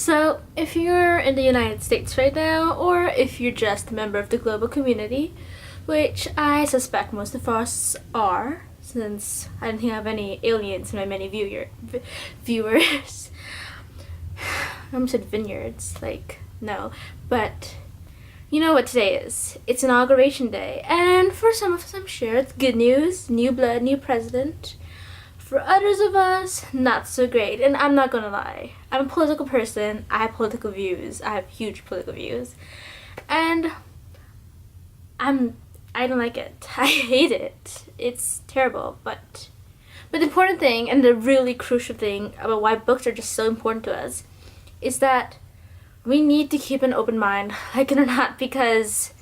So, if you're in the United States right now, or if you're just a member of the global community, which I suspect most of us are, since I don't think I have any aliens in my many viewers. I almost said vineyards, like, no. But, you know what today is. It's Inauguration Day, and for some of us, I'm sure, it's good news. New blood, new president. For others of us, not so great. And I'm not gonna lie. I'm a political person. I have political views. I have huge political views. And I don't like it. I hate it. It's terrible. But the important thing, and the really crucial thing about why books are just so important to us, is that we need to keep an open mind, like it or not, because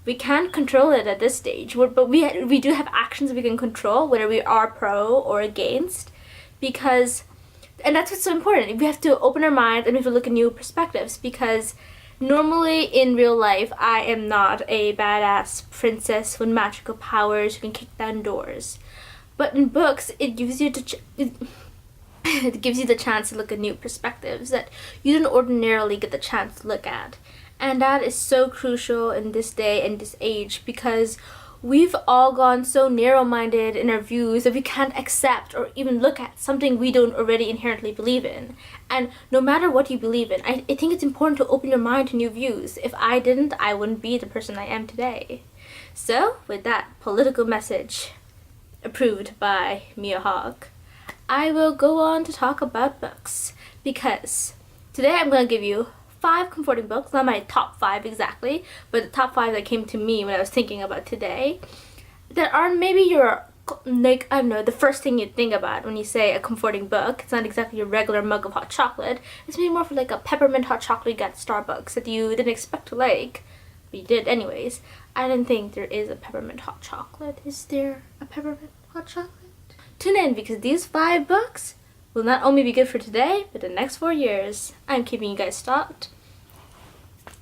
we can't control it at this stage, but we do have actions we can control, whether we are pro or against, and that's what's so important. We have to open our minds and we have to look at new perspectives, because normally in real life, I am not a badass princess with magical powers who can kick down doors. But in books, it gives you it gives you the chance to look at new perspectives that you don't ordinarily get the chance to look at. And that is so crucial in this day and this age, because we've all gone so narrow-minded in our views that we can't accept or even look at something we don't already inherently believe in. And no matter what you believe in, I think it's important to open your mind to new views. If I didn't, I wouldn't be the person I am today. So, with that political message approved by Mia Hogg, I will go on to talk about books, because today I'm going to give you 5 comforting books, not my top 5 exactly, but the top 5 that came to me when I was thinking about today, that are maybe your, like, I don't know, the first thing you think about when you say a comforting book. It's not exactly your regular mug of hot chocolate. It's maybe more for like a peppermint hot chocolate you got at Starbucks that you didn't expect to like, but you did anyways. I didn't think there is a peppermint hot chocolate. Is there a peppermint hot chocolate? Tune in, because these 5 books will not only be good for today, but the next 4 years. I'm keeping you guys stocked.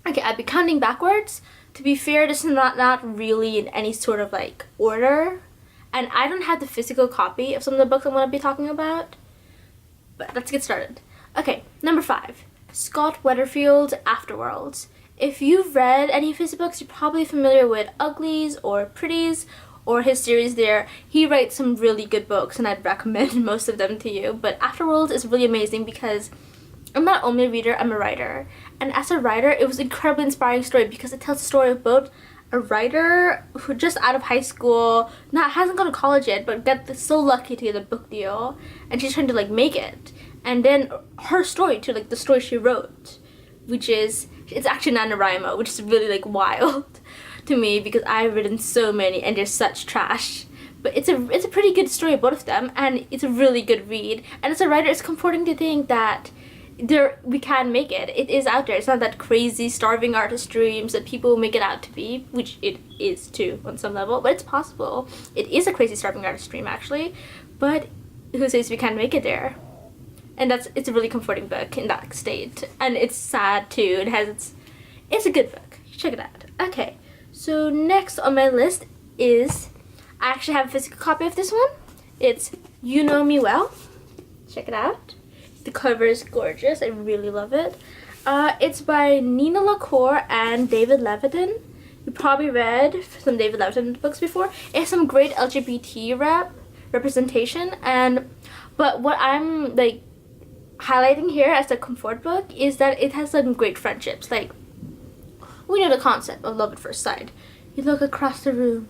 Okay, I'll be counting backwards. To be fair, this is not really in any sort of like order. And I don't have the physical copy of some of the books I'm going to be talking about. But let's get started. Okay, number 5. Scott Weatherfield's Afterworlds. If you've read any of his books, you're probably familiar with Uglies or Pretties, or his series there. He writes some really good books, and I'd recommend most of them to you. But Afterworld is really amazing because I'm not only a reader, I'm a writer. And as a writer, it was an incredibly inspiring story, because it tells the story of both a writer who just out of high school, hasn't gone to college yet, but got so lucky to get a book deal, and she's trying to like make it. And then her story too, like the story she wrote, which is, it's actually NaNoWriMo, which is really like wild to me, because I've written so many and they're such trash. But it's a pretty good story, both of them, and it's a really good read. And as a writer, it's comforting to think that we can make it. It is out there. It's not that crazy starving artist dreams that people make it out to be, which it is too on some level, but it's possible. It is a crazy starving artist dream actually, but who says we can't make it there? And it's a really comforting book in that state, and it's sad too. It's a good book. Check it out. Okay, so next on my list is, I actually have a physical copy of this one. It's You Know Me Well. Check it out. The cover is gorgeous. I really love it. It's by Nina LaCour and David Levitin. You probably read some David Levitin books before. It has some great LGBT representation, but what I'm like highlighting here as a comfort book is that it has some great friendships. Like, we know the concept of love at first sight. You look across the room,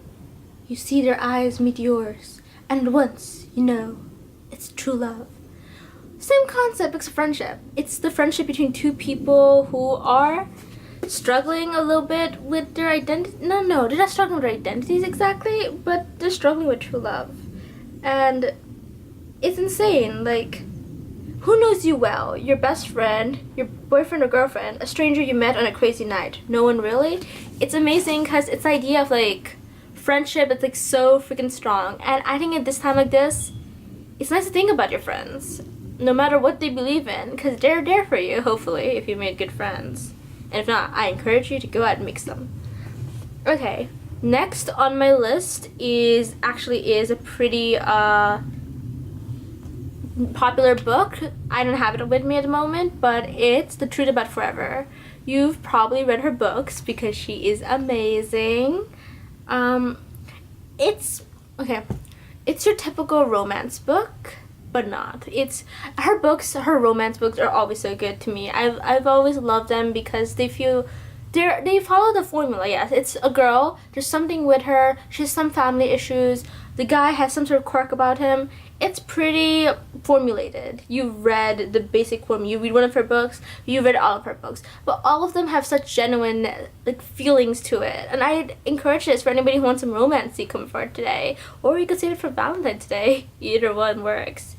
you see their eyes meet yours, and at once you know it's true love. Same concept as friendship. It's the friendship between two people who are struggling a little bit with their identity. No, they're not struggling with their identities exactly, but they're struggling with true love. And it's insane. Like, who knows you well? Your best friend, your boyfriend or girlfriend, a stranger you met on a crazy night. No one really? It's amazing because it's the idea of like friendship that's like so freaking strong. And I think at this time like this, it's nice to think about your friends, no matter what they believe in, because they're there for you, hopefully, if you made good friends. And if not, I encourage you to go out and make some. Okay, next on my list is a pretty popular book. I don't have it with me at the moment, but it's The Truth About Forever. You've probably read her books because she is amazing. It's okay. It's your typical romance book, but not. It's her books. Her romance books are always so good to me. I've always loved them because they follow the formula. Yes, it's a girl. There's something with her. She has some family issues. The guy has some sort of quirk about him. It's pretty formulated. You've read the basic form. You read one of her books. You read all of her books, but all of them have such genuine like feelings to it. And I'd encourage this for anybody who wants some romancy comfort today, or you could save it for Valentine's Day. Either one works.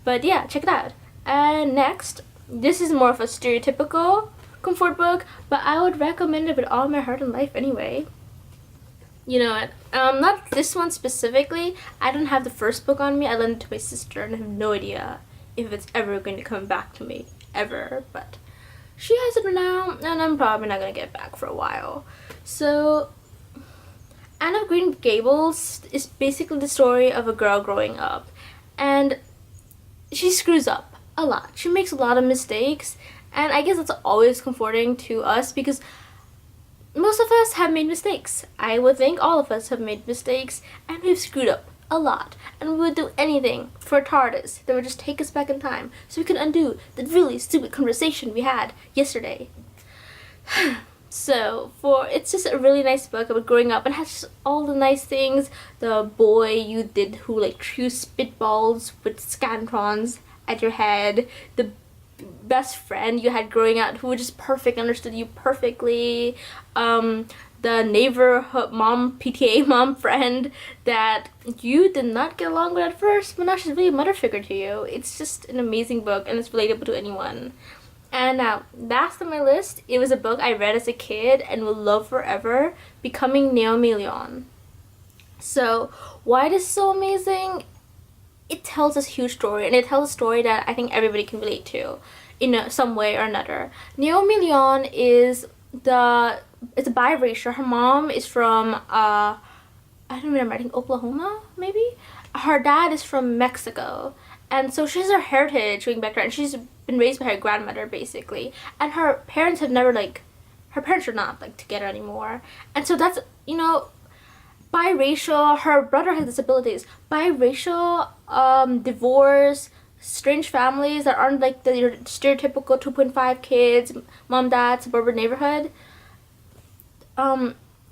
But yeah, check it out. And next, this is more of a stereotypical comfort book, but I would recommend it with all my heart and life anyway. You know what? Not this one specifically. I don't have the first book on me. I lent it to my sister and I have no idea if it's ever going to come back to me. Ever. But she has it now and I'm probably not going to get it back for a while. So, Anne of Green Gables is basically the story of a girl growing up. And she screws up a lot. She makes a lot of mistakes. And I guess that's always comforting to us because most of us have made mistakes. I would think all of us have made mistakes and we've screwed up a lot. And we would do anything for a TARDIS that would just take us back in time so we can undo the really stupid conversation we had yesterday. So, it's just a really nice book about growing up and has just all the nice things. The boy you did who like threw spitballs with scantrons at your head. The best friend you had growing up who was just perfect, understood you perfectly. The neighborhood mom, PTA mom friend that you did not get along with at first, but now she's really a mother figure to you. It's just an amazing book and it's relatable to anyone. And now, last on my list, it was a book I read as a kid and will love forever, Becoming Naomi Leon. So, why it is so amazing? It tells this huge story, and it tells a story that I think everybody can relate to in some way or another. Naomi Leon is a biracial. Her mom is from, I don't remember, I think Oklahoma, maybe? Her dad is from Mexico. And so she has her heritage going back to her, and she's been raised by her grandmother, basically. And her parents have never, her parents are not, together anymore. And so that's, biracial, her brother has disabilities. Biracial, divorce, strange families that aren't the your stereotypical 2.5 kids, mom, dad, suburban neighborhood.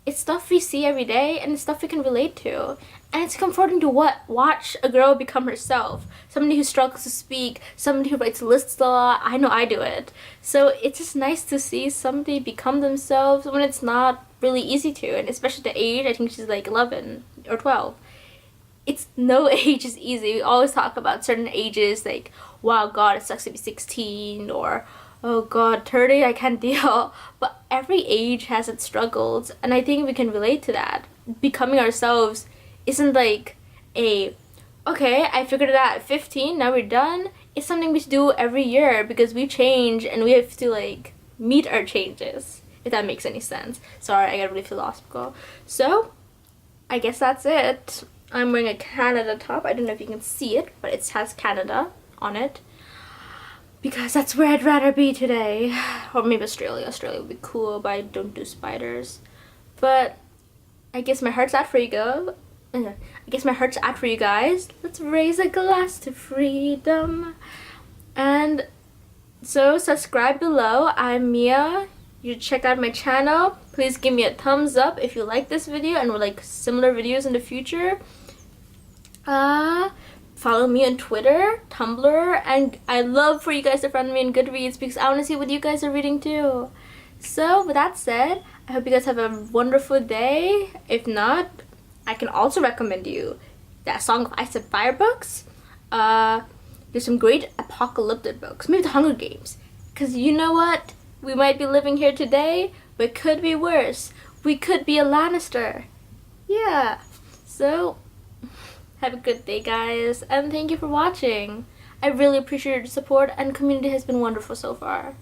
It's stuff we see every day and it's stuff we can relate to. And it's comforting to watch a girl become herself. Somebody who struggles to speak, somebody who writes lists a lot. I know I do it. So it's just nice to see somebody become themselves when it's not really easy to. And especially the age, I think she's 11 or 12. It's no age is easy. We always talk about certain ages wow, God, it sucks to be 16 or oh God, 30, I can't deal. But every age has its struggles, and I think we can relate to that. Becoming ourselves isn't okay, I figured it out at 15, now we're done. It's something we should do every year because we change and we have to meet our changes, if that makes any sense. Sorry, I got really philosophical. So, I guess that's it. I'm wearing a Canada top. I don't know if you can see it, but it has Canada on it. Because that's where I'd rather be today. Or maybe Australia. Australia would be cool, but I don't do spiders. But I guess my heart's out for you guys. Let's raise a glass to freedom. And so subscribe below. I'm Mia. You check out my channel. Please give me a thumbs up if you like this video and would like similar videos in the future. Follow me on Twitter, Tumblr, and I love for you guys to friend me in Goodreads because I want to see what you guys are reading too. So with that said, I hope you guys have a wonderful day. If not, I can also recommend you that Song of Ice and Fire books. There's some great apocalyptic books, maybe The Hunger Games. Because you know what? We might be living here today, but it could be worse. We could be a Lannister. Yeah. So, have a good day, guys, and thank you for watching. I really appreciate your support, and the community has been wonderful so far.